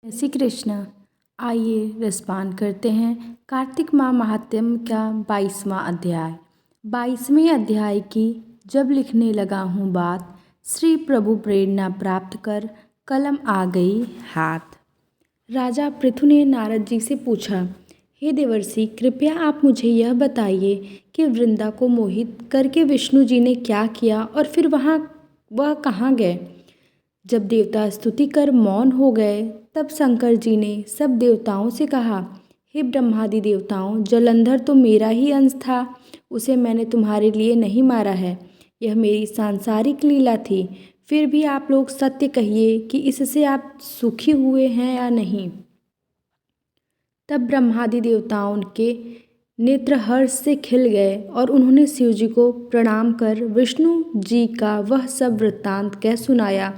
श्री कृष्ण। आइए रसपान करते हैं कार्तिक माह महात्म्य का 22वां अध्याय। 22वें अध्याय की जब लिखने लगा हूँ बात, श्री प्रभु प्रेरणा प्राप्त कर कलम आ गई हाथ। राजा पृथु ने नारद जी से पूछा, हे देवर्षि, कृपया आप मुझे यह बताइए कि वृंदा को मोहित करके विष्णु जी ने क्या किया और फिर वह कहाँ गए। जब देवता स्तुति कर मौन हो गए तब शंकर जी ने सब देवताओं से कहा, हे ब्रह्मादि देवताओं, जलंधर तो मेरा ही अंश था, उसे मैंने तुम्हारे लिए नहीं मारा है। यह मेरी सांसारिक लीला थी। फिर भी आप लोग सत्य कहिए कि इससे आप सुखी हुए हैं या नहीं। तब ब्रह्मादि देवताओं के नेत्र हर्ष से खिल गए और उन्होंने शिव जी को प्रणाम कर विष्णु जी का वह सब वृत्तांत कह सुनाया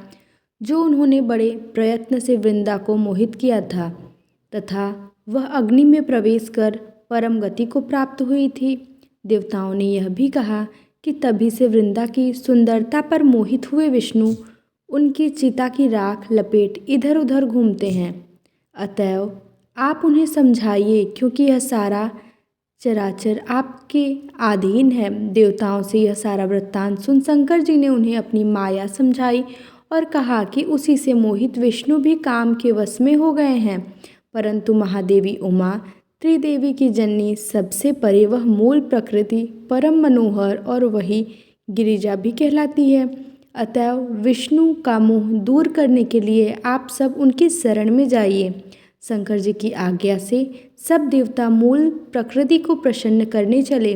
जो उन्होंने बड़े प्रयत्न से वृंदा को मोहित किया था तथा वह अग्नि में प्रवेश कर परम गति को प्राप्त हुई थी। देवताओं ने यह भी कहा कि तभी से वृंदा की सुंदरता पर मोहित हुए विष्णु उनकी चिता की राख लपेट इधर उधर घूमते हैं। अतएव आप उन्हें समझाइए, क्योंकि यह सारा चराचर आपके अधीन है। देवताओं से यह सारा वृत्तांत सुन शंकर जी ने उन्हें अपनी माया समझाई और कहा कि उसी से मोहित विष्णु भी काम के वश में हो गए हैं। परंतु महादेवी उमा, त्रिदेवी की जननी, सबसे परे वह मूल प्रकृति परम मनोहर और वही गिरिजा भी कहलाती है। अतएव विष्णु का मोह दूर करने के लिए आप सब उनकी शरण में जाइए। शंकर जी की आज्ञा से सब देवता मूल प्रकृति को प्रसन्न करने चले।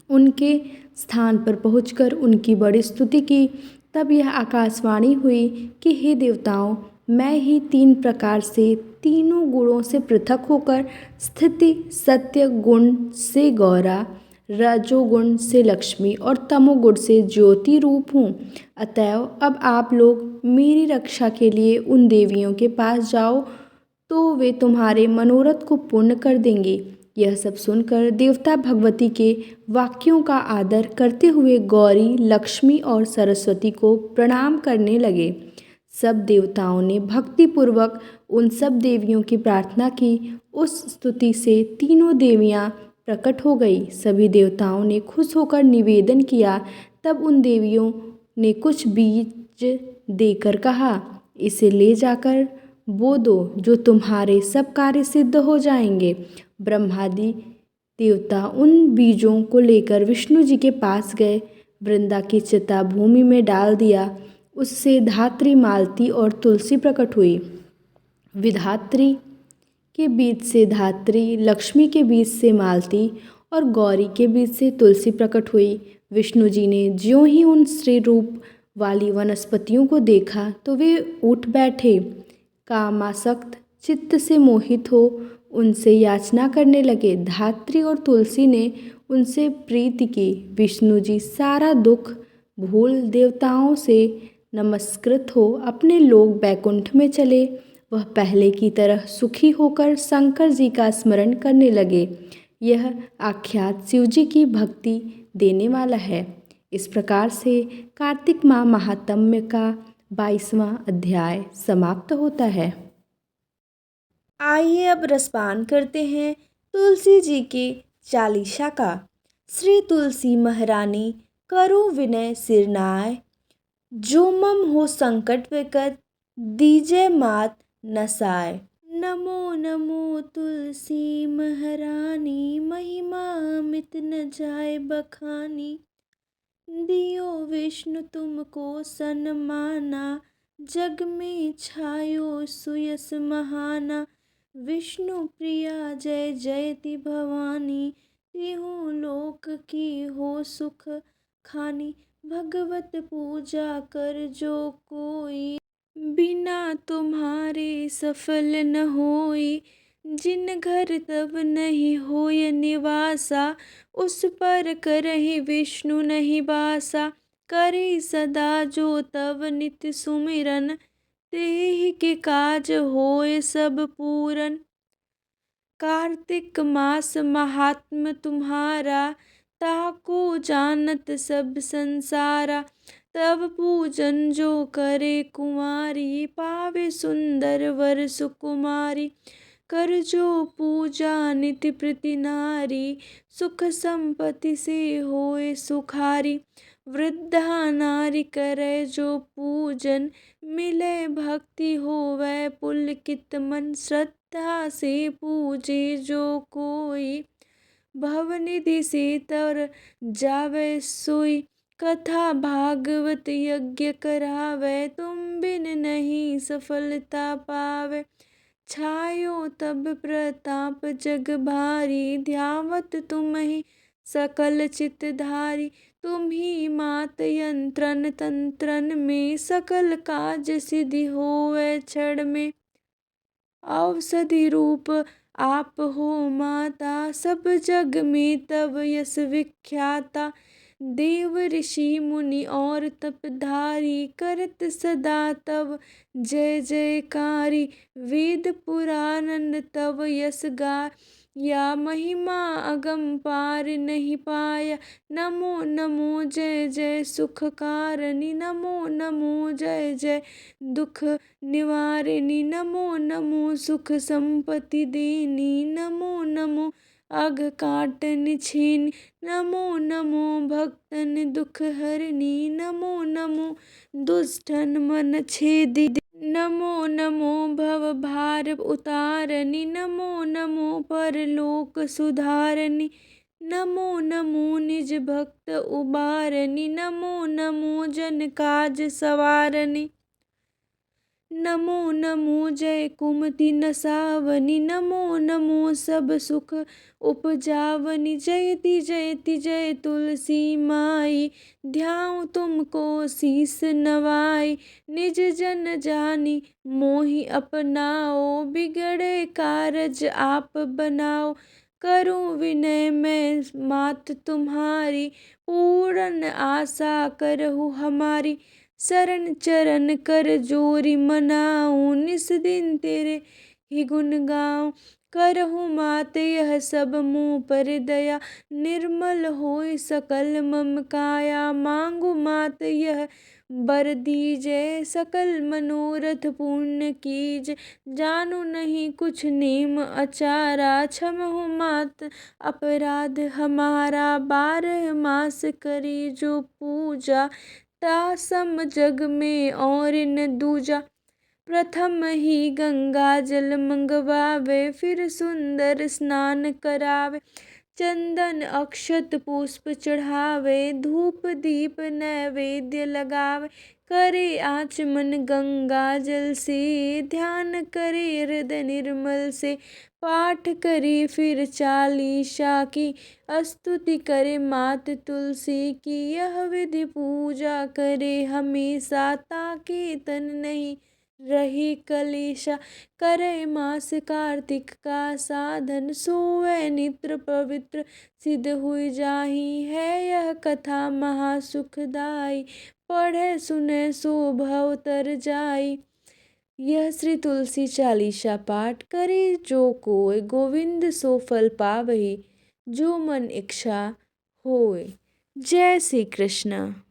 उनके स्थान पर पहुंचकर उनकी बड़ी स्तुति की। तब यह आकाशवाणी हुई कि हे देवताओं, मैं ही 3 प्रकार से तीनों गुणों से पृथक होकर स्थिति सत्य गुण से गौरा, रजोगुण से लक्ष्मी और तमोगुण से ज्योति रूप हूँ। अतएव अब आप लोग मेरी रक्षा के लिए उन देवियों के पास जाओ तो वे तुम्हारे मनोरथ को पूर्ण कर देंगी। यह सब सुनकर देवता भगवती के वाक्यों का आदर करते हुए गौरी, लक्ष्मी और सरस्वती को प्रणाम करने लगे। सब देवताओं ने भक्तिपूर्वक उन सब देवियों की प्रार्थना की। उस स्तुति से तीनों देवियां प्रकट हो गई। सभी देवताओं ने खुश होकर निवेदन किया। तब उन देवियों ने कुछ बीज देकर कहा, इसे ले जाकर बो दो, जो तुम्हारे सब कार्य सिद्ध हो जाएंगे। ब्रह्मादि देवता उन बीजों को लेकर विष्णु जी के पास गए। वृंदा की चिता भूमि में डाल दिया। उससे धात्री, मालती और तुलसी प्रकट हुई। विधात्री के बीच से धात्री, लक्ष्मी के बीच से मालती और गौरी के बीच से तुलसी प्रकट हुई। विष्णु जी ने ज्यों ही उन स्त्री रूप वाली वनस्पतियों को देखा तो वे उठ बैठे। कामासक्त चित्त से मोहित हो उनसे याचना करने लगे। धात्री और तुलसी ने उनसे प्रीति की। विष्णु जी सारा दुख भूल देवताओं से नमस्कृत हो अपने लोक बैकुंठ में चले। वह पहले की तरह सुखी होकर शंकर जी का स्मरण करने लगे। यह आख्यात शिव जी की भक्ति देने वाला है। इस प्रकार से कार्तिक माह महात्म्य का 22वां अध्याय समाप्त होता है। आइए अब रसपान करते हैं तुलसी जी के चालीसा का। श्री तुलसी महारानी करो विनय सिरनाय, जो मम हो संकट विकट दीजय मात नसाय। नमो नमो तुलसी महारानी, महिमा अमित न जाय बखानी। दियो विष्णु तुमको सन्माना, जग में छायो सुयस महाना। विष्णु प्रिया जय जयति भवानी, तिहु लोक की हो सुख खानी। भगवत पूजा कर जो कोई, बिना तुम्हारे सफल न होई। जिन घर तब नहीं होय निवासा, उस पर करहि विष्णु नहीं बासा। करे सदा जो तब नित्य सुमिरन, तेहि के काज होय सब पूरन। कार्तिक मास महात्म तुम्हारा, ताको जानत सब संसारा। तब पूजन जो करे कुंवारी, पावे सुंदर वर सुकुमारी। कर जो पूजा नित्य प्रति नारी, सुख संपत्ति से होए सुखारी। वृद्धा नारी करे जो पूजन, मिले भक्ति होवे पुलकित मन। श्रद्धा से पूजे जो कोई, भवनिधि से तर जावे सोई। कथा भागवत यज्ञ करावे, तुम बिन नहीं सफलता पावे। छायो तब प्रताप जग भारी, ध्यावत तुम्हि सकल चितधारी। तुम्हि मात यंत्रन तंत्रन में, सकल काज सिद्धि होवे क्षण में। औषधि रूप आप हो माता, सब जग में तब यश विख्याता। देव ऋषि मुनि और तपधारी, करत सदा तब जय जयकारी। वेद पुराण तब यश गाया, महिमा अगम पार नहीं पाया। नमो नमो जय जय सुख कारणी, नमो नमो जय जय दुख निवारिणी। नमो नमो सुख संपत्ति देनी, नमो नमो अघ काटन छीनी। नमो नमो भक्तन दुख हरनी, नमो नमो दुष्टन मन छेदी। नमो नमो भव भार उतारनी, नमो नमो परलोक सुधारनी। नमो नमो निज भक्त उबारनी, नमो नमो जन काज सवारनी। नमो नमो जय कुमति नसावनी, नमो नमो सब सुख उपजावनी। जयति जयति जय तुलसी माई, ध्याऊँ तुमको शीस नवाई। निज जन जानी मोहि अपनाओ, बिगड़े कारज आप बनाओ। करूँ विनय मैं मात तुम्हारी, पूर्ण आशा करहु हमारी। शरण चरण कर जोरी मनाऊँ, निस दिन तेरे ही गुण गाऊँ। करहु मात यह सब मुँह पर दया, निर्मल होय सकल मम काया। मांगु मात यह वर दीजै, सकल मनोरथ पूर्ण कीजै। जानू नहीं कुछ नेम अचारा, क्षमहु मात अपराध हमारा। 12 मास करी जो पूजा, ता सम जग में और न दूजा। प्रथम ही गंगा जल मंगवावे, फिर सुंदर स्नान करावे। चंदन अक्षत पुष्प चढ़ावे, धूप दीप नैवेद्य लगावे। करे आचमन गंगा जल से, ध्यान करे हृदय निर्मल से। पाठ करे फिर चालीसा की, स्तुति करे मात तुलसी की। यह विधि पूजा करे हमेशा, ताकि तन नहीं रही कलेशा। करे मास कार्तिक का साधन, सोए नित्र पवित्र सिद्ध हुई जाहि। है यह कथा महासुखदाई, पढ़े सुने सो भव तर जाई। यह श्री तुलसी चालीसा पाठ करे जो कोय, गोविंद सो फल पावहि जो मन इच्छा होय। जय श्री कृष्ण।